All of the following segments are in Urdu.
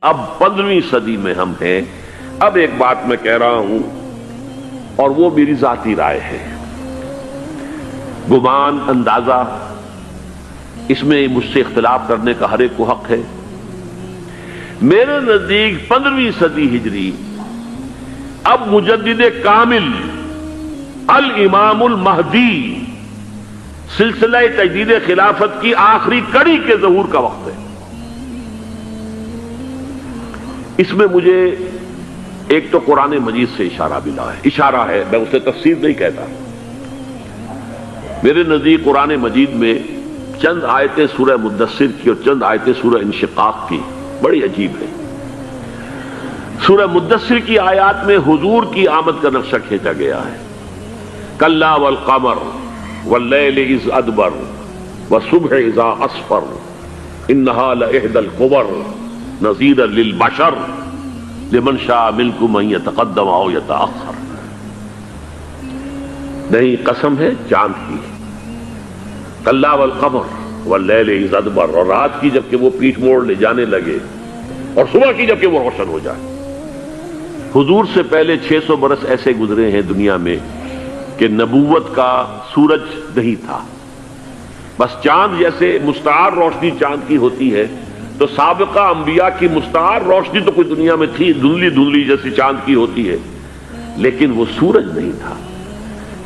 اب 15ویں صدی میں ہم ہیں. اب ایک بات میں کہہ رہا ہوں اور وہ میری ذاتی رائے ہے، گمان، اندازہ، اس میں مجھ سے اختلاف کرنے کا ہر ایک کو حق ہے. میرے نزدیک 15ویں صدی ہجری اب مجدد کامل الامام المہدی سلسلہ تجدید خلافت کی آخری کڑی کے ظہور کا وقت ہے. اس میں مجھے ایک تو قرآن مجید سے اشارہ ملا ہے، اشارہ ہے، میں اسے تفسیر نہیں کہتا. میرے نزدیک قرآن مجید میں چند آیتیں سورہ مدثر کی اور چند آیتیں سورہ انشقاق کی بڑی عجیب ہے. سورہ مدثر کی آیات میں حضور کی آمد کا نقشہ کھینچا گیا ہے. کلا والقمر واللیل اذ ادبر والصبح اذا اسفر انہا لإحدی الکبر نذیرا للبشر لمن شاء منکم ان یتقدم او یتأخر. نہیں، قسم ہے چاند کی. کلا والقمر واللیل اذ ادبر، اور رات کی جبکہ وہ پیٹھ موڑ لے جانے لگے، اور صبح کی جبکہ وہ روشن ہو جائے. حضور سے پہلے 600 برس ایسے گزرے ہیں دنیا میں کہ نبوت کا سورج نہیں تھا. بس چاند جیسے مستعار روشنی چاند کی ہوتی ہے، تو سابقہ انبیاء کی مستعار روشنی تو کوئی دنیا میں تھی، دھندلی دھندلی جیسی چاند کی ہوتی ہے، لیکن وہ سورج نہیں تھا.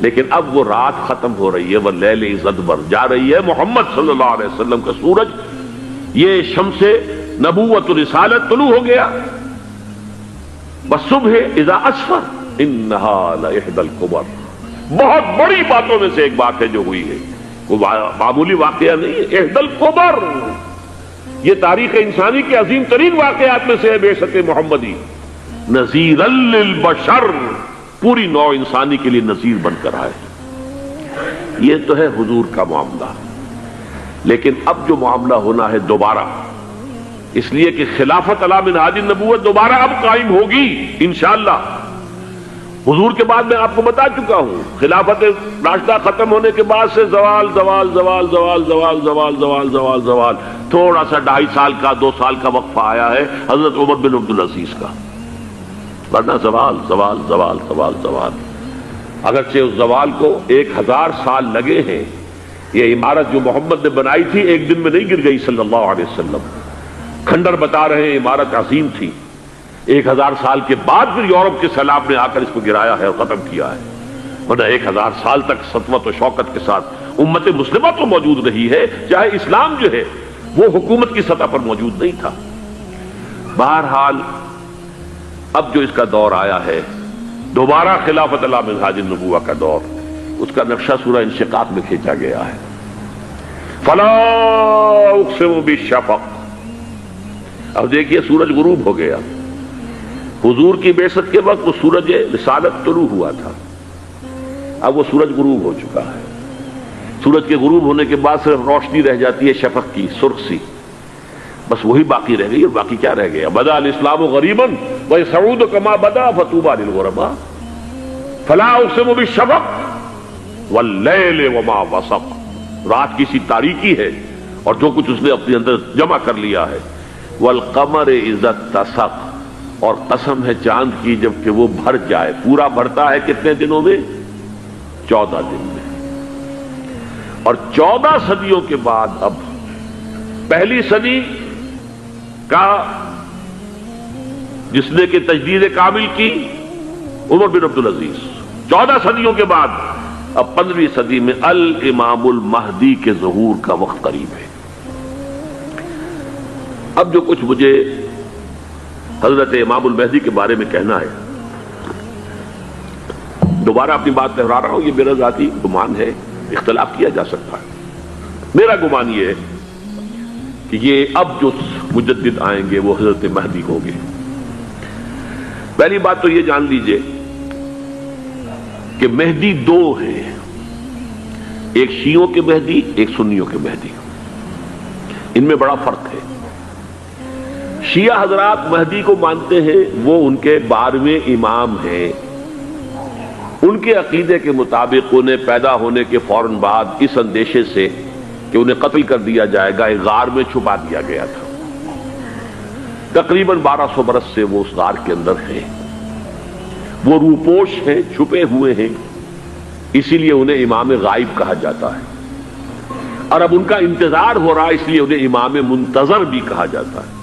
لیکن اب وہ رات ختم ہو رہی ہے، واللیل اذ ادبر جا رہی ہے. محمد صلی اللہ علیہ وسلم کا سورج، یہ شمس نبوت و رسالت طلوع ہو گیا. والصبح اذا اسفر انہا لإحدی الکبر. بہت بڑی باتوں میں سے ایک بات ہے جو ہوئی ہے، وہ معمولی واقعہ نہیں ہے. احدی الکبر، یہ تاریخ انسانی کے عظیم ترین واقعات میں سے ہے بعثت محمدی. نذیرا للبشر، پوری نوع انسانی کے لیے نذیر بن کر آئے. یہ تو ہے حضور کا معاملہ. لیکن اب جو معاملہ ہونا ہے دوبارہ، اس لیے کہ خلافت علی منہاج النبوت دوبارہ اب قائم ہوگی انشاءاللہ. حضور کے بعد میں آپ کو بتا چکا ہوں، خلافت راشدہ ختم ہونے کے بعد سے زوال زوال زوال زوال زوال زوال زوال زوال زوال، تھوڑا سا 2.5 سال کا 2 سال کا وقفہ آیا ہے حضرت عمر بن عبدالعزیز کا، ورنہ زوال زوال زوال زوال زوال. اگرچہ اس زوال کو 1000 سال لگے ہیں. یہ عمارت جو محمد نے بنائی تھی ایک دن میں نہیں گر گئی صلی اللہ علیہ وسلم. کھنڈر بتا رہے ہیں عمارت عظیم تھی. 1000 سال کے بعد پھر یورپ کے سیلاب نے آ کر اس کو گرایا ہے اور ختم کیا ہے. ورنہ 1000 سال تک سطوت و شوکت کے ساتھ امت مسلمہ تو موجود رہی ہے، چاہے اسلام جو ہے وہ حکومت کی سطح پر موجود نہیں تھا. بہرحال اب جو اس کا دور آیا ہے دوبارہ خلافت علی منہاج النبوہ کا دور، اس کا نقشہ سورہ انشقاق میں کھینچا گیا ہے. فلا اقسم بالشفق. اب دیکھیے سورج غروب ہو گیا. حضور کی بعثت کے وقت وہ سورج رسالت طلوع ہوا تھا، اب وہ سورج غروب ہو چکا ہے. سورج کے غروب ہونے کے بعد صرف روشنی رہ جاتی ہے شفق کی، سرخ سی، بس وہی باقی رہ گئی. اور باقی کیا رہ گیا؟ بدا الاسلام غریبا ویسعود کما بدا فطوبی للغرباء. فلا اقسم بالشفق واللیل وما وسق. رات کی سی تاریکی ہے اور جو کچھ اس نے اپنے اندر جمع کر لیا ہے. والقمر اذا اتسق، اور قسم ہے چاند کی جب کہ وہ بھر جائے. پورا بھرتا ہے کتنے دنوں میں؟ 14 دن میں. اور 14 صدیوں کے بعد اب پہلی صدی کا جس نے کہ تجدید کامل کی عمر بن عبدالعزیز، 14 صدیوں کے بعد اب 15ویں صدی میں الامام المہدی کے ظہور کا وقت قریب ہے. اب جو کچھ مجھے حضرت امام المہدی کے بارے میں کہنا ہے، دوبارہ اپنی بات دہرا رہا ہوں، یہ میرا ذاتی گمان ہے، اختلاف کیا جا سکتا ہے. میرا گمان یہ ہے کہ یہ اب جو مجدد آئیں گے وہ حضرت مہدی ہوں گے. پہلی بات تو یہ جان لیجئے کہ مہدی 2 ہیں، ایک شیعوں کے مہدی، ایک سنیوں کے مہدی. ان میں بڑا فرق ہے. شیعہ حضرات مہدی کو مانتے ہیں، وہ ان کے 12ویں امام ہیں. ان کے عقیدے کے مطابق انہیں پیدا ہونے کے فوراً بعد اس اندیشے سے کہ انہیں قتل کر دیا جائے گا ایک غار میں چھپا دیا گیا تھا. تقریباً 1200 برس سے وہ اس غار کے اندر ہیں، وہ روپوش ہیں، چھپے ہوئے ہیں، اسی لیے انہیں امام غائب کہا جاتا ہے، اور اب ان کا انتظار ہو رہا ہے، اس لیے انہیں امام منتظر بھی کہا جاتا ہے۔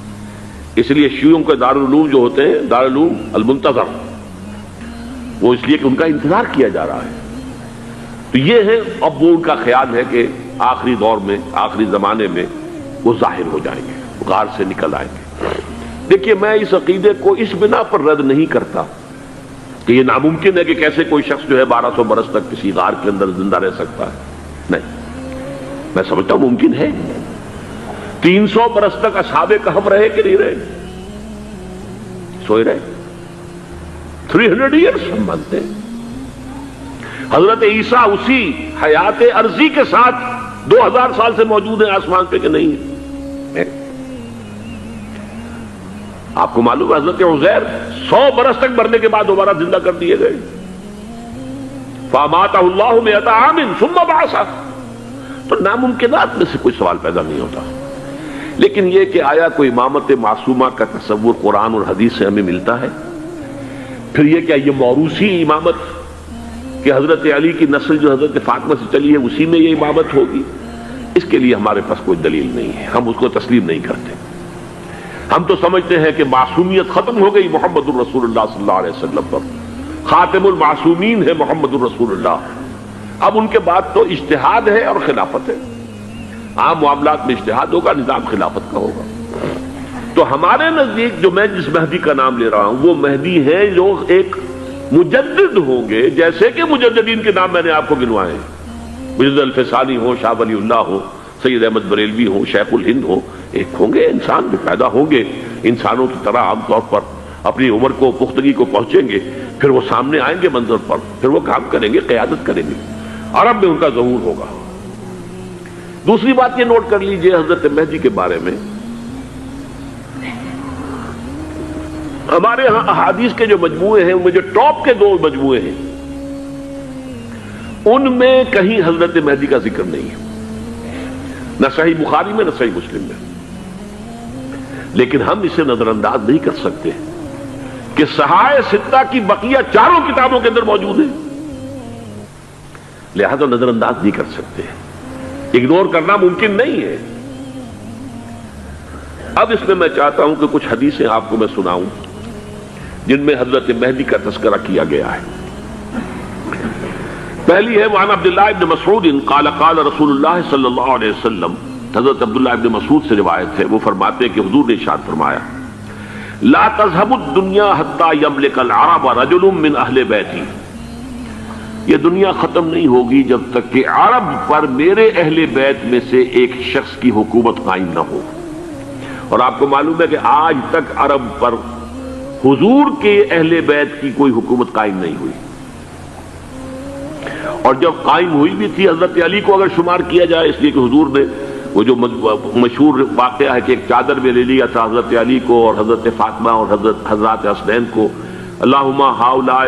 اس لیے شیعوں کے دارالعلوم جو ہوتے ہیں دارالعلوم المنتظر، وہ اس لیے کہ ان کا انتظار کیا جا رہا ہے۔ تو یہ ہے، اب وہ ان کا خیال ہے کہ آخری دور میں، آخری زمانے میں وہ ظاہر ہو جائیں گے، غار سے نکل آئیں گے۔ دیکھیے، میں اس عقیدے کو اس بنا پر رد نہیں کرتا کہ یہ ناممکن ہے کہ کیسے کوئی شخص جو ہے 1200 برس تک کسی غار کے اندر زندہ رہ سکتا ہے، نہیں، میں سمجھتا ہوں ممکن ہے۔ 300 برس تک اصحاب کہف رہے کہ نہیں رہے؟ سوئے رہے۔ 300 ایئرس ہم مانتے ہیں۔ حضرت عیسیٰ اسی حیات عرضی کے ساتھ 2000 سال سے موجود ہیں آسمان پہ کہ نہیں ہے؟ آپ کو معلوم ہے حضرت عزیر 100 برس تک مرنے کے بعد دوبارہ زندہ کر دیے گئے۔ فَأَمَاتَهُ اللَّهُ مِئَةَ عَامٍ ثُمَّ بَعَثَهُ۔ تو ناممکنات میں سے کوئی سوال پیدا نہیں ہوتا، لیکن یہ کہ آیا کوئی امامت معصومہ کا تصور قرآن اور حدیث سے ہمیں ملتا ہے؟ پھر یہ کیا یہ موروثی امامت کہ حضرت علی کی نسل جو حضرت فاطمہ سے چلی ہے اسی میں یہ امامت ہوگی؟ اس کے لیے ہمارے پاس کوئی دلیل نہیں ہے، ہم اس کو تسلیم نہیں کرتے۔ ہم تو سمجھتے ہیں کہ معصومیت ختم ہو گئی محمد الرسول اللہ صلی اللہ علیہ وسلم پر، خاتم المعصومین ہے محمد الرسول اللہ۔ اب ان کے بعد تو اجتہاد ہے اور خلافت ہے، عام معاملات میں اجتہاد ہوگا، نظام خلافت کا ہوگا۔ تو ہمارے نزدیک جو میں جس مہدی کا نام لے رہا ہوں وہ مہدی ہے جو ایک مجدد ہوں گے، جیسے کہ مجددین کے نام میں نے آپ کو گنوائے ہیں، مجدد الفسانی ہو، شاہ ولی اللہ ہو، سید احمد بریلوی ہو، شیخ الہند ہو، ایک ہوں گے انسان جو پیدا ہوں گے انسانوں کی طرح، عام طور پر اپنی عمر کو، پختگی کو پہنچیں گے، پھر وہ سامنے آئیں گے منظر پر، پھر وہ کام کریں گے، قیادت کریں گے، عرب میں ان کا ظہور ہوگا۔ دوسری بات یہ نوٹ کر لیجئے حضرت مہدی کے بارے میں، ہمارے ہاں احادیث کے جو مجموعے ہیں ان میں جو ٹاپ کے 2 مجموعے ہیں ان میں کہیں حضرت مہدی کا ذکر نہیں ہے، نہ صحیح بخاری میں نہ صحیح مسلم میں، لیکن ہم اسے نظر انداز نہیں کر سکتے کہ صحائح ستہ کی بقیہ 4 کتابوں کے اندر موجود ہے، لہذا نظر انداز نہیں کر سکتے، اگنور کرنا ممکن نہیں ہے۔ اب اس میں چاہتا ہوں کہ کچھ حدیثیں آپ کو میں سناؤں جن میں حضرت مہدی کا تذکرہ کیا گیا ہے۔ پہلی ہے وعن عبداللہ ابن مسعود قال قال رسول اللہ صلی اللہ علیہ وسلم، حضرت عبداللہ ابن مسعود سے روایت ہے، وہ فرماتے ہیں کہ حضور نے ارشاد فرمایا لا تذهب الدنيا حتى يملك العرب رجل من اہل بیتی، یہ دنیا ختم نہیں ہوگی جب تک کہ عرب پر میرے اہل بیت میں سے ایک شخص کی حکومت قائم نہ ہو۔ اور آپ کو معلوم ہے کہ آج تک عرب پر حضور کے اہل بیت کی کوئی حکومت قائم نہیں ہوئی، اور جب قائم ہوئی بھی تھی حضرت علی کو اگر شمار کیا جائے، اس لیے کہ حضور نے وہ جو مشہور واقعہ ہے کہ ایک چادر میں لے لیا تھا حضرت علی کو اور حضرت فاطمہ اور حضرات حسنین کو، اللہم ہؤلاء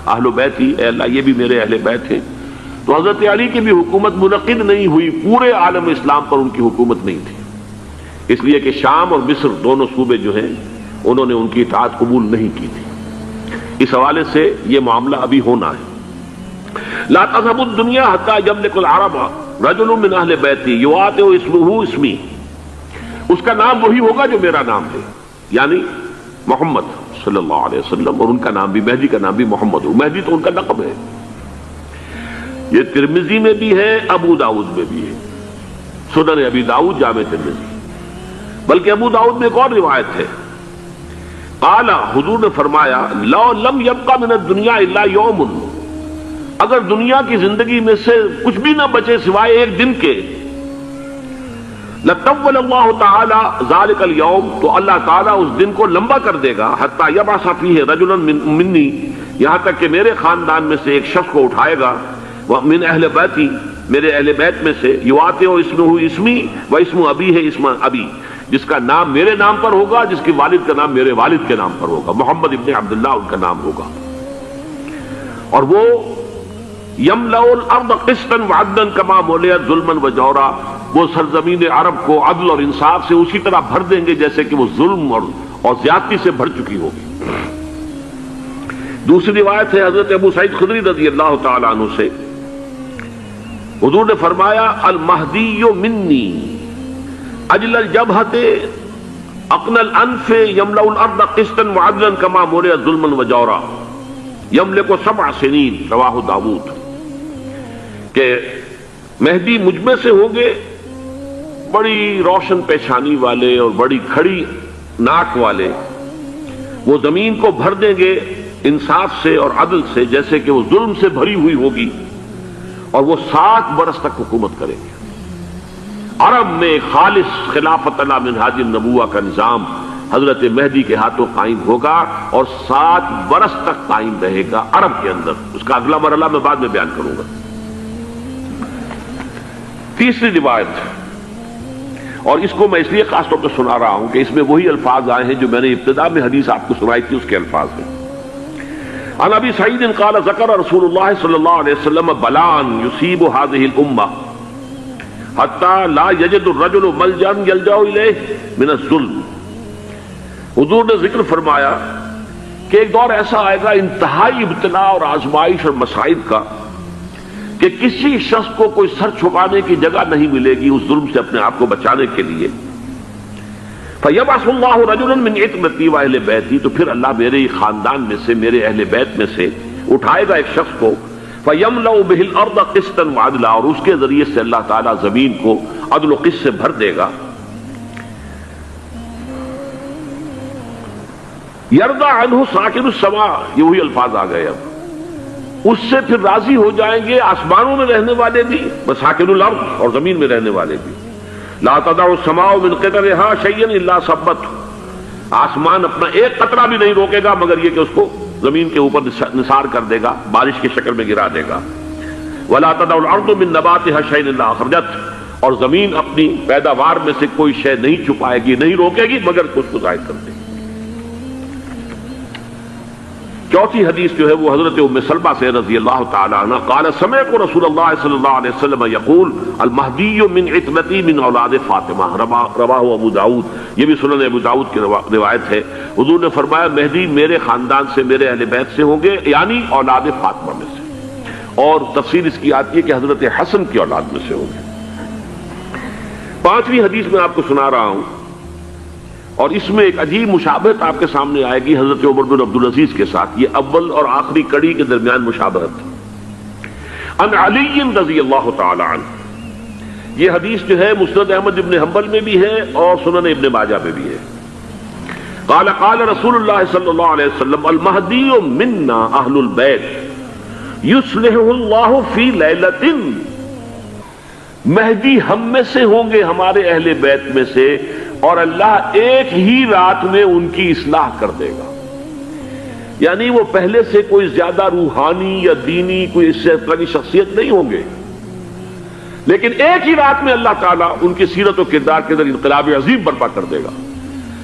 اہل بیتی، اے اللہ یہ بھی میرے اہل بیت ہیں، تو حضرت علی کی بھی حکومت منعقد نہیں ہوئی، پورے عالم اسلام پر ان کی حکومت نہیں تھی، اس لیے کہ شام اور مصر دونوں صوبے جو ہیں انہوں نے ان کی اطاعت قبول نہیں کی تھی۔ اس حوالے سے یہ معاملہ ابھی ہونا ہے۔ لا تذهب الدنيا حتى يملك العرب رجل من اہل بیتی یواطئ اسمہ اسمی، اس کا نام وہی ہوگا جو میرا نام ہے، یعنی محمد صلی اللہ علیہ وسلم، اور ان کا نام بھی، مہدی کا نام بھی محمد ہو، مہدی تو ان کا لقب ہے۔ یہ ترمذی میں بھی ہے، ابو داؤد میں بھی ہے، سنن ابی داؤد، جامع ترمذی، بلکہ ابو داؤد میں ایک اور روایت ہے، قال حضور نے فرمایا لو لم يبقى من الدنيا الا يوم، اگر دنیا کی زندگی میں سے کچھ بھی نہ بچے سوائے ایک دن کے، لطول اللہ تعالی ذلك اليوم، تو اللہ تعالیٰ اس دن کو لمبا کر دے گا، حتی یبعث فیہ رجلا منی، یہاں تک کہ میرے خاندان میں سے ایک شخص کو اٹھائے گا، من اہل بیتی، میرے اہل بیت میں سے، یواطئ اسمہ اسمی و اسم ابی ہے اسم ابی، جس کا نام میرے نام پر ہوگا، جس کے والد کا نام میرے والد کے نام پر ہوگا، محمد ابن عبداللہ ان کا نام ہوگا، اور وہ یملأ الارض قسطا وعدلا کما ملئت ظلما وجورا، وہ سرزمین عرب کو عدل اور انصاف سے اسی طرح بھر دیں گے جیسے کہ وہ ظلم اور زیادتی سے بھر چکی ہوگی۔ دوسری روایت ہے حضرت ابو سعید خدری رضی اللہ تعالی عنہ سے، حضور نے فرمایا المہدی منی اجل الجبہۃ اقن الانف یملأ الارض قسطا وعدلا کما ملئت ظلما وجورا یملک 7 سنین، رواہ داؤد، کہ مہدی مجھ میں سے ہوں گے بڑی روشن پیشانی والے اور بڑی کھڑی ناک والے، وہ زمین کو بھر دیں گے انصاف سے اور عدل سے، جیسے کہ وہ ظلم سے بھری ہوئی ہوگی، اور وہ 7 برس تک حکومت کریں گے۔ عرب میں خالص خلافت علی منہاج النبوہ کا نظام حضرت مہدی کے ہاتھوں قائم ہوگا اور 7 برس تک قائم رہے گا عرب کے اندر۔ اس کا اگلا مرحلہ میں بعد میں بیان کروں گا۔ تیسری روایت، اور اس کو میں اس لیے خاص طور پر سنا رہا ہوں کہ اس میں وہی الفاظ آئے ہیں جو میں نے ابتدا میں حدیث آپ کو سنائی تھی، اس کے الفاظ ہیں۔ عن ابی سعید قال ذکر رسول اللہ صلی اللہ علیہ وسلم بلان یصیب هذه الامہ حتی لا یجد الرجل ملجا یلجا الیہ من الظلم۔ حضور نے ذکر فرمایا کہ ایک دور ایسا آئے گا انتہائی ابتلا اور آزمائش اور مصائب کا کہ کسی شخص کو کوئی سر چھپانے کی جگہ نہیں ملے گی اس ظلم سے اپنے آپ کو بچانے کے لیے۔ فَيَبْعَثُ اللَّهُ رَجُلًا مِنْ عِتْرَتِي وَأَهْلِ بَيْتِي، تو پھر اللہ میرے خاندان میں سے، میرے اہل بیت میں سے اٹھائے گا ایک شخص کو، فَيَمْلَأُ بِهِ الْأَرْضَ قِسْطًا وَعَدْلًا، اور اس کے ذریعے سے اللہ تعالیٰ زمین کو عدل و قسط سے بھر دے گا۔ يَرْضَى عَنْهُ سَاكِنُ السَّمَاءِ، یہ وہی الفاظ آ گئے، اب اس سے پھر راضی ہو جائیں گے آسمانوں میں رہنے والے بھی، وَسَاكِنُ الْأَرْضِ، اور زمین میں رہنے والے بھی۔ لا تدع السماء من قطرها شيئا الا ثبته، آسمان اپنا ایک قطرہ بھی نہیں روکے گا مگر یہ کہ اس کو زمین کے اوپر نثار کر دے گا، بارش کی شکل میں گرا دے گا۔ ولا تدع الارض من نباتها شيئا الا اخرجته، اور زمین اپنی پیداوار میں سے کوئی شے نہیں چھپائے گی، نہیں روکے گی مگر اس کو ظاہر کر دے گی۔ چوتھی حدیث جو ہے وہ حضرت ام سلمہ سے رضی اللہ تعالی عنہ قال سمعت رسول اللہ صلی اللہ علیہ وسلم یقول المہدی من عترتی من اولاد فاطمہ، رواہ ابو داؤد، یہ بھی سنن ابو داؤد کی روایت ہے۔ حضور نے فرمایا مہدی میرے خاندان سے، میرے اہل بیت سے ہوں گے، یعنی اولاد فاطمہ میں سے، اور تفسیر اس کی آتی ہے کہ حضرت حسن کی اولاد میں سے ہوں گے۔ پانچویں حدیث میں آپ کو سنا رہا ہوں، اور اس میں ایک عجیب مشابہت آپ کے سامنے آئے گی حضرت عمر بن عبدالعزیز کے ساتھ، یہ اول اور آخری کڑی کے درمیان مشابہت۔ عن علی رضی اللہ تعالی عنہ، یہ حدیث جو ہے مسند احمد ابن حنبل میں بھی ہے اور سنن ابن ماجہ میں بھی ہے۔ قال قال رسول اللہ صلی اللہ علیہ وسلم المہدی منا اہل البیت یصلحہ اللہ فی لیلۃ، مہدی ہم میں سے ہوں گے، ہمارے اہل بیت میں سے، اور اللہ ایک ہی رات میں ان کی اصلاح کر دے گا۔ یعنی وہ پہلے سے کوئی زیادہ روحانی یا دینی کوئی اس سے طرح کی شخصیت نہیں ہوں گے، لیکن ایک ہی رات میں اللہ تعالیٰ ان کی سیرت و کردار کے اندر انقلاب عظیم برپا کر دے گا۔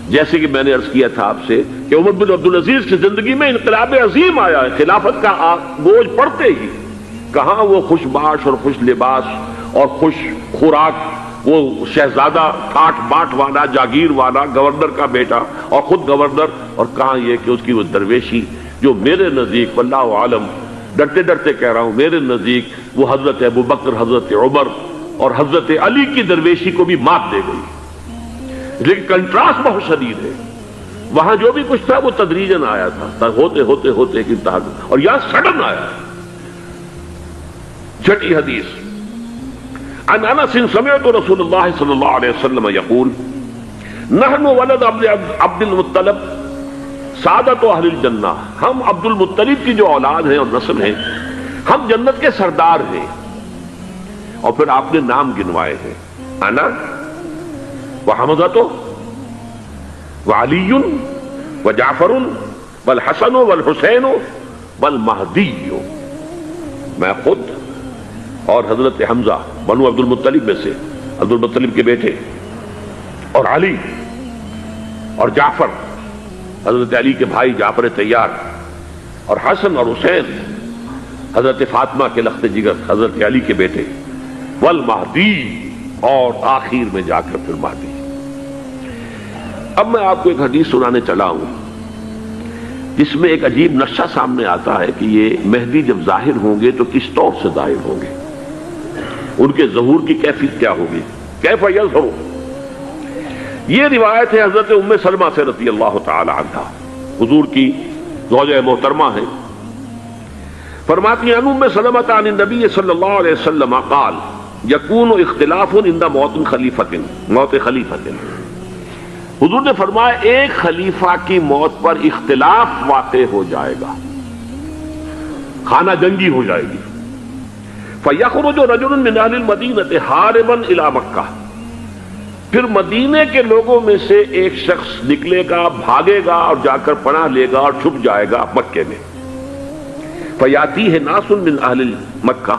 جیسے کہ میں نے عرض کیا تھا آپ سے کہ عمر بن عبدالعزیز کی زندگی میں انقلاب عظیم آیا ہے، خلافت کا بوجھ پڑتے ہی کہاں وہ خوش باش اور خوش لباس اور خوش خوراک، وہ شہزادہ ٹھاٹ باٹ والا، جاگیر والا، گورنر کا بیٹا اور خود گورنر، اور کہاں یہ کہ اس کی وہ درویشی جو میرے نزدیک واللہ عالم، ڈرتے ڈرتے کہہ رہا ہوں، میرے نزدیک وہ حضرت ابو بکر، حضرت عمر اور حضرت علی کی درویشی کو بھی مات دے گئی۔ لیکن کنٹراسٹ بہت شدید ہے، وہاں جو بھی کچھ تھا وہ تدریجاً آیا تھا، ہوتے ہوتے ہوتے ایک انتہا، اور یہاں سڈن آیا۔ چھٹی حدیث عن انس سمعت رسول اللہ صلی اللہ علیہ وسلم یقول نحن ولد عبد المطلب سعادت اہل الجنہ، ہم عبد المطلب کی جو اولاد ہیں اور نسل ہیں، ہم جنت کے سردار ہیں۔ اور پھر آپ نے نام گنوائے ہیں، انا وحمزۃ وعلی وجعفر والحسن والحسین والمہدی، میں خود اور حضرت حمزہ بنو عبد المطلب میں سے، عبد المطلب کے بیٹے، اور علی اور جعفر حضرت علی کے بھائی جعفر طیار، اور حسن اور حسین حضرت فاطمہ کے لخت جگر حضرت علی کے بیٹے، والمہدی، اور آخر میں جا کر پھر مہدی۔ اب میں آپ کو ایک حدیث سنانے چلا ہوں جس میں ایک عجیب نقشہ سامنے آتا ہے کہ یہ مہدی جب ظاہر ہوں گے تو کس طور سے ظاہر ہوں گے، ان کے ظہور کی کیفیت کیا ہوگی، کیف یظہر۔ یہ روایت ہے حضرت ام سلمہ سے رضی اللہ تعالی عنہا، حضور کی زوجہ محترمہ ہے، فرماتی ہیں ام سلمہ عن النبی صلی اللہ علیہ وسلم قال یکون اختلاف عند موت خلیفۃ، موت خلیفۃ، حضور نے فرمایا ایک خلیفہ کی موت پر اختلاف واقع ہو جائے گا، خانہ جنگی ہو جائے گی۔ فَيَخْرُجُ رَجُلٌ مِّنْ أَهْلِ الْمَدِينَةِ حَارِبًا إِلَى مَكَّةَ، پھر مدینے کے لوگوں میں سے ایک شخص نکلے گا، بھاگے گا اور جا کر پناہ لے گا اور چھپ جائے گا مکے میں۔ فَيَأْتِيهِ نَاسٌ مِّنْ أَهْلِ مَكَّةَ،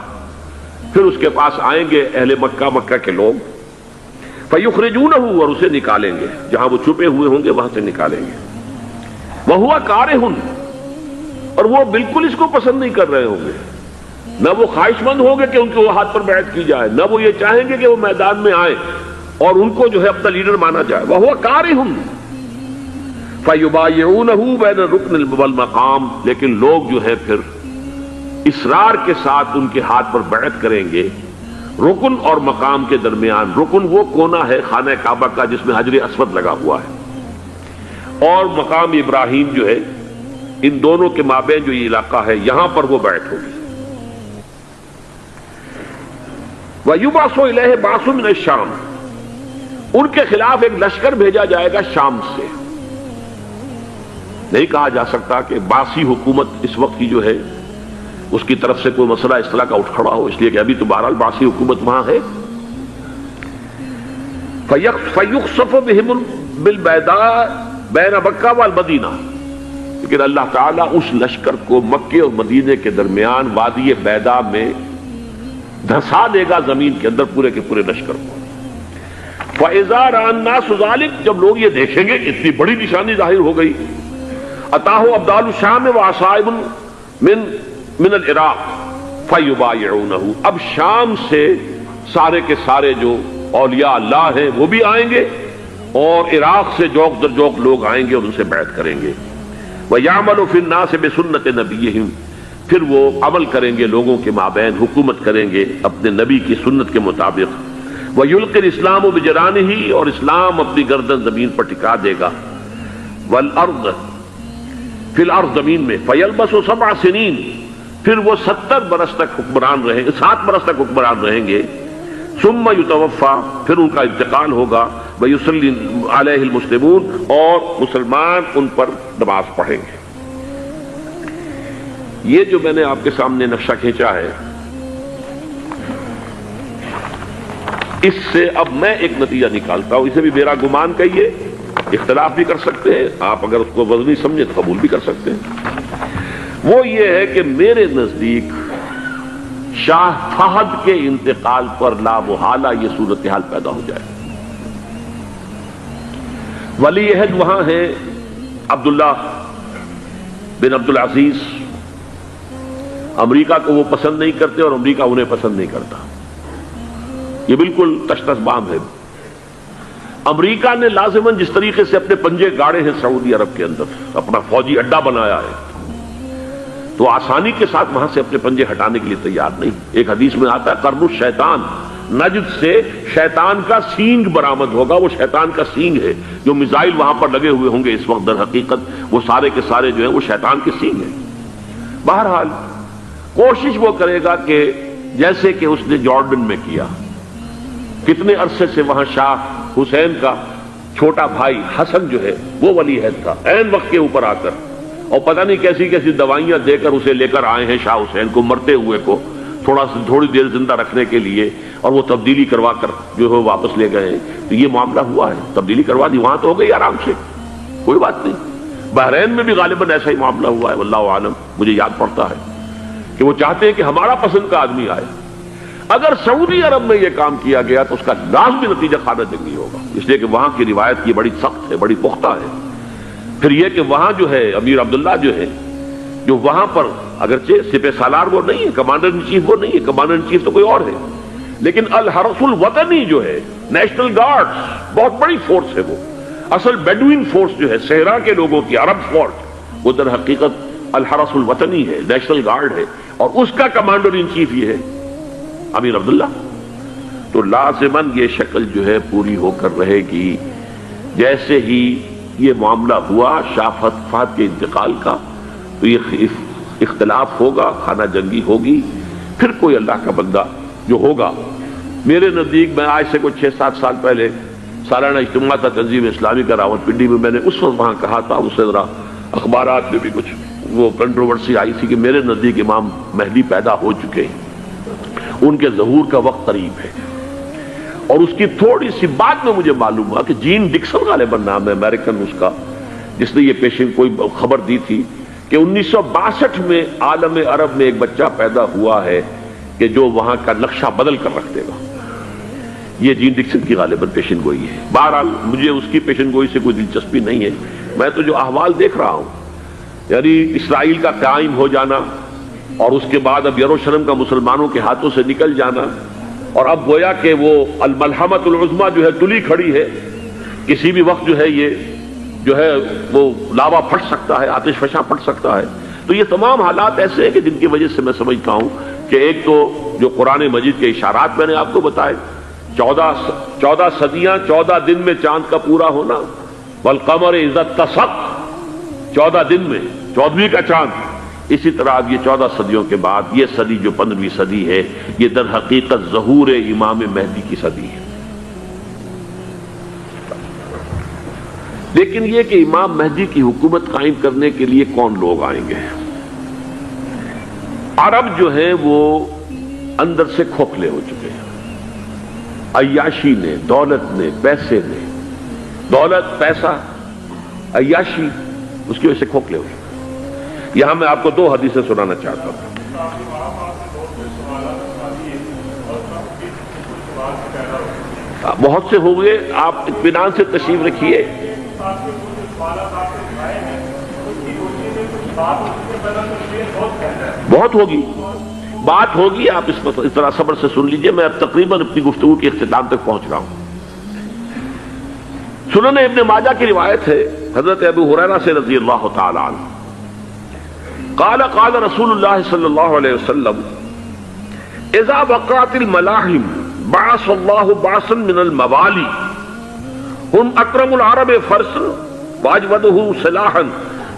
پھر اس کے پاس آئیں گے اہل مکہ، مکہ کے لوگ، فَيُخْرِجُونَهُ، اور اسے نکالیں گے، جہاں وہ چھپے ہوئے ہوں گے وہاں سے نکالیں گے۔ وَهُوَ كَارِهٌ، اور وہ بالکل اس کو پسند نہیں کر رہے ہوں گے، نہ وہ خواہش مند ہوں گے کہ ان کے وہ ہاتھ پر بیعت کی جائے، نہ وہ یہ چاہیں گے کہ وہ میدان میں آئیں اور ان کو جو ہے اپنا لیڈر مانا جائے۔ وَهُوَ كَارِهٌ فَيُبَايِعُونَهُ بَيْنَ الرُّكْنِ وَالْمَقَامِ، لیکن لوگ جو ہے پھر اصرار کے ساتھ ان کے ہاتھ پر بیعت کریں گے رکن اور مقام کے درمیان۔ رکن وہ کونا ہے خانہ کعبہ کا جس میں حجر اسود لگا ہوا ہے، اور مقام ابراہیم جو ہے، ان دونوں کے مابین جو یہ علاقہ ہے یہاں پر وہ بیعت ہوگی۔ وَيُبْعَثُ إِلَيْهِ بَعْثٌ مِّنَ الشَّامِ، ان کے خلاف ایک لشکر بھیجا جائے گا شام سے۔ نہیں کہا جا سکتا کہ باسی حکومت اس وقت کی جو ہے اس کی طرف سے کوئی مسئلہ اس طرح کا اٹھ کھڑا ہو، اس لیے کہ ابھی تو بہرحال باسی حکومت وہاں ہے۔ فَيُخْسَفُ بِهِمْ بِالْبَيْضَاءِ بَيْنَ مَكَّةَ وَالْمَدِينَةِ، لیکن اللہ تعالیٰ اس لشکر کو مکے اور مدینے کے درمیان وادی بیضاء میں دھسا دے گا، زمین کے اندر پورے کے پورے لشکر کو۔ فَإِذَا رَأَى النَّاسُ ذَلِكَ، جب لوگ یہ دیکھیں گے اتنی بڑی نشانی ظاہر ہو گئی، أَتَاهُ أَبْدَالُ الشَّامِ وَعَصَائِبٌ من العراق فَيُبَايِعُونَهُ، اب شام سے سارے کے سارے جو اولیاء اللہ ہیں وہ بھی آئیں گے، اور عراق سے جوق در جوق لوگ آئیں گے اور ان سے بیعت کریں گے۔ وَيَعْمَلُ فِي النَّاسِ بِسُنَّةِ نَبِيِّهِمْ، پھر وہ عمل کریں گے لوگوں کے مابین، حکومت کریں گے اپنے نبی کی سنت کے مطابق۔ وَيُلْقِي الْإِسْلَامُ بِجَرَانِهِ، اور اسلام اپنی گردن زمین پر ٹکا دے گا۔ وَالْأَرْضَ فِي الْأَرْضِ، زمین میں۔ فَيَلْبَسُ 7 سنین، پھر وہ 70 برس تک حکمران رہیں، 7 برس تک حکمران رہیں گے۔ ثم یتوفا، پھر ان کا انتقال ہوگا۔ ویصلی علیہ المسلمون، اور مسلمان ان پر نماز پڑھیں گے۔ یہ جو میں نے آپ کے سامنے نقشہ کھینچا ہے، اس سے اب میں ایک نتیجہ نکالتا ہوں، اسے بھی میرا گمان کہیے، اختلاف بھی کر سکتے ہیں آپ، اگر اس کو وزنی سمجھے تو قبول بھی کر سکتے ہیں۔ وہ یہ ہے کہ میرے نزدیک شاہ فہد کے انتقال پر لا محالہ یہ صورتحال پیدا ہو جائے۔ ولی عہد وہاں ہیں عبداللہ بن عبدالعزیز، امریکہ کو وہ پسند نہیں کرتے اور امریکہ انہیں پسند نہیں کرتا، یہ بالکل تشتش بام ہے۔ امریکہ نے لازماً جس طریقے سے اپنے پنجے گاڑے ہیں سعودی عرب کے اندر، اپنا فوجی اڈا بنایا ہے، تو آسانی کے ساتھ وہاں سے اپنے پنجے ہٹانے کے لیے تیار نہیں۔ ایک حدیث میں آتا ہے قرن الشیطان، نجد سے شیطان کا سینگ برآمد ہوگا، وہ شیطان کا سینگ ہے، جو میزائل وہاں پر لگے ہوئے ہوں گے اس وقت، در حقیقت وہ سارے کے سارے جو ہیں وہ شیطان کے سینگ ہیں۔ بہرحال کوشش وہ کرے گا کہ جیسے کہ اس نے جارڈن میں کیا، کتنے عرصے سے وہاں شاہ حسین کا چھوٹا بھائی حسن جو ہے وہ ولی عہد تھا، عین وقت کے اوپر آ کر، اور پتہ نہیں کیسی کیسی دوائیاں دے کر اسے لے کر آئے ہیں شاہ حسین کو، مرتے ہوئے کو تھوڑی دیر زندہ رکھنے کے لیے، اور وہ تبدیلی کروا کر جو ہے واپس لے گئے ہیں۔ تو یہ معاملہ ہوا ہے، تبدیلی کروا دی، وہاں تو ہو گئی آرام سے، کوئی بات نہیں۔ بحرین میں بھی غالباً ایسا ہی معاملہ ہوا ہے، واللہ عالم، مجھے یاد پڑتا ہے کہ وہ چاہتے ہیں کہ ہمارا پسند کا آدمی آئے۔ اگر سعودی عرب میں یہ کام کیا گیا تو اس کا لازمی نتیجہ خانہ جنگی ہوگا، اس لیے کہ وہاں کی روایت یہ بڑی سخت ہے، بڑی پختہ ہے۔ پھر یہ کہ وہاں جو ہے امیر عبداللہ جو ہے، جو وہاں پر اگرچہ سپہ سالار وہ نہیں ہے، کمانڈر ان چیف وہ نہیں ہے، کمانڈر ان چیف تو کوئی اور ہے، لیکن الحرس الوطنی جو ہے، نیشنل گارڈز، بہت بڑی فورس ہے وہ، اصل بیڈوین فورس جو ہے صحرا کے لوگوں کی عرب فورس، وہ در حقیقت الحرس الوطنی ہے، نیشنل گارڈ ہے، اور اس کا کمانڈر ان چیف یہ ہے امیر عبداللہ. تو لازماً یہ شکل جو ہے پوری ہو کر رہے گی. جیسے ہی یہ معاملہ ہوا شاہ فہد کے انتقال کا تو یہ اختلاف ہوگا، خانہ جنگی ہوگی، پھر کوئی اللہ کا بندہ جو ہوگا. میرے نزدیک میں آج سے کوئی 6-7 سال پہلے سالانہ اجتماع تھا تنظیم اسلامی کا راولپنڈی میں، میں نے اس وقت وہاں کہا تھا، اس سے ذرا اخبارات میں بھی کچھ وہ کنٹروورسی آئی تھی کہ میرے نزدیک امام مہدی پیدا ہو چکے ہیں، ان کے ظہور کا وقت قریب ہے. اور اس کی تھوڑی سی بعد میں مجھے معلوم ہوا کہ جین ڈکسن غالباً نام ہے امریکن اس کا، جس نے یہ پیشن کوئی خبر دی تھی کہ 1962 میں عالم عرب میں ایک بچہ پیدا ہوا ہے کہ جو وہاں کا نقشہ بدل کر رکھ دے گا. یہ جین ڈکسن کی غالباً پیشن گوئی ہے. بہرحال مجھے اس کی پیشن گوئی سے کوئی دلچسپی نہیں ہے. میں تو جو احوال دیکھ رہا ہوں، یعنی اسرائیل کا قائم ہو جانا اور اس کے بعد اب یروشلم کا مسلمانوں کے ہاتھوں سے نکل جانا، اور اب گویا کہ وہ الملحمۃ العظمیٰ جو ہے تلی کھڑی ہے، کسی بھی وقت جو ہے یہ جو ہے وہ لاوا پھٹ سکتا ہے، آتش فشاں پھٹ سکتا ہے. تو یہ تمام حالات ایسے ہیں کہ جن کی وجہ سے میں سمجھتا ہوں کہ ایک تو جو قرآن مجید کے اشارات میں نے آپ کو بتائے، 14 صدیاں 14 دن میں چاند کا پورا ہونا، والقمر اذا اتسق، 14 دن میں 14ویں کا چاند. اسی طرح اب یہ 14 صدیوں کے بعد یہ صدی جو 15ویں صدی ہے، یہ در حقیقت ظہور امام مہدی کی صدی ہے. لیکن یہ کہ امام مہدی کی حکومت قائم کرنے کے لیے کون لوگ آئیں گے؟ عرب جو ہیں وہ اندر سے کھوکھلے ہو چکے ہیں. عیاشی نے، دولت نے، پیسے نے، دولت، پیسہ، عیاشی، اس کی وجہ سے کھوکھلے ہو چکے. یہاں میں آپ کو 2 حدیثیں سنانا چاہتا ہوں. بہت سے ہو گئے، آپ اطمینان سے تشریف رکھیے. بہت ہوگی، بات ہوگی، آپ اس طرح صبر سے سن لیجئے. میں اب تقریباً اپنی گفتگو کے اختتام تک پہنچ رہا ہوں. سنن ابن ماجہ کی روایت ہے حضرت ابو ہریرہ سے رضی اللہ تعالی عنہ، قال قال رسول اللہ صلی اللہ علیہ وسلم اذا وقعت الملاحم بعث اللہ بعثا من الموالی هم اکرم العرب فرسا واجودہ سلاحا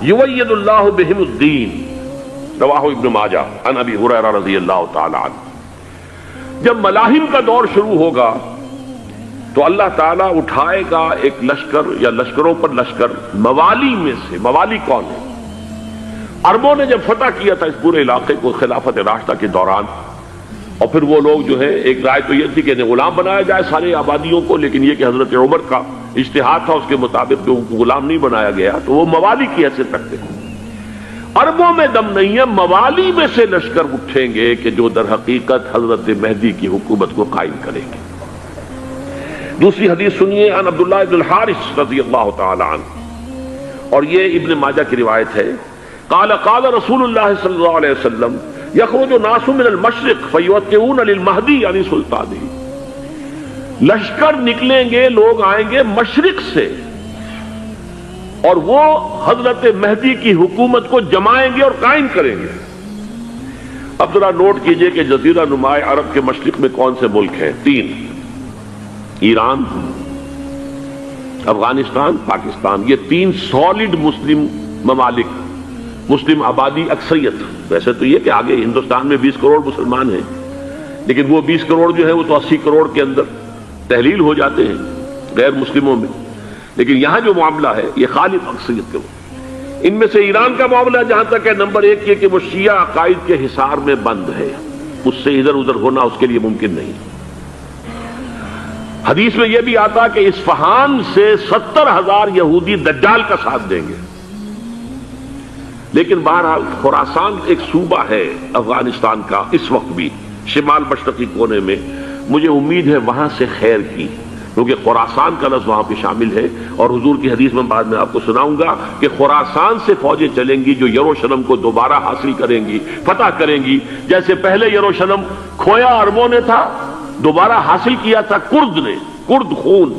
یوید اللہ بہم الدین. رواہ ابن ماجہ عن ابی ہریرہ رضی اللہ تعالی عنہ. جب ملاحم کا دور شروع ہوگا تو اللہ تعالیٰ اٹھائے گا ایک لشکر یا لشکروں پر لشکر موالی میں سے. موالی کون ہے؟ عربوں نے جب فتح کیا تھا اس پورے علاقے کو خلافت راشدہ کے دوران، اور پھر وہ لوگ جو ہے، ایک رائے تو یہ تھی کہ انہیں غلام بنایا جائے سارے آبادیوں کو، لیکن یہ کہ حضرت عمر کا اجتہاد تھا اس کے مطابق کہ ان کو غلام نہیں بنایا گیا، تو وہ موالی کی حیثیت رکھتے ہیں. عربوں میں دم نہیں ہے، موالی میں سے لشکر اٹھیں گے کہ جو در حقیقت حضرت مہدی کی حکومت کو قائم کریں گے. دوسری حدیث سنیے عن عبداللہ بن الحارث رضی اللہ تعالی عنہ، اور یہ ابن ماجہ کی روایت ہے. قال قال رسول اللہ صلی اللہ علیہ وسلم یخرج ناس من المشرق فیوقعون للمہدی یعنی سلطانی. لشکر نکلیں گے، لوگ آئیں گے مشرق سے، اور وہ حضرت مہدی کی حکومت کو جمائیں گے اور قائم کریں گے. اب ذرا نوٹ کیجئے کہ جزیرہ نماء عرب کے مشرق میں کون سے ملک ہیں؟ 3: ایران، افغانستان، پاکستان. یہ 3 سالڈ مسلم ممالک، مسلم آبادی اکثریت. ویسے تو یہ کہ آگے ہندوستان میں 20 کروڑ مسلمان ہیں، لیکن وہ 20 کروڑ جو ہے وہ تو 80 کروڑ کے اندر تحلیل ہو جاتے ہیں غیر مسلموں میں. لیکن یہاں جو معاملہ ہے یہ خالص اکثریت کے. ان میں سے ایران کا معاملہ جہاں تک ہے، نمبر 1 یہ کہ وہ شیعہ عقائد کے حصار میں بند ہے، اس سے ادھر ادھر ہونا اس کے لیے ممکن نہیں. حدیث میں یہ بھی آتا کہ اصفہان سے 70,000 یہودی دجال کا ساتھ دیں گے. لیکن بہرحال خراسان ایک صوبہ ہے افغانستان کا اس وقت بھی شمال مشرقی کونے میں، مجھے امید ہے وہاں سے خیر کی، کیونکہ خراسان کا لفظ وہاں پہ شامل ہے. اور حضور کی حدیث میں بعد میں آپ کو سناؤں گا کہ خراسان سے فوجیں چلیں گی جو یروشلم کو دوبارہ حاصل کریں گی، فتح کریں گی. جیسے پہلے یروشلم کھویا عربوں نے تھا، دوبارہ حاصل کیا تھا کرد نے، کرد خون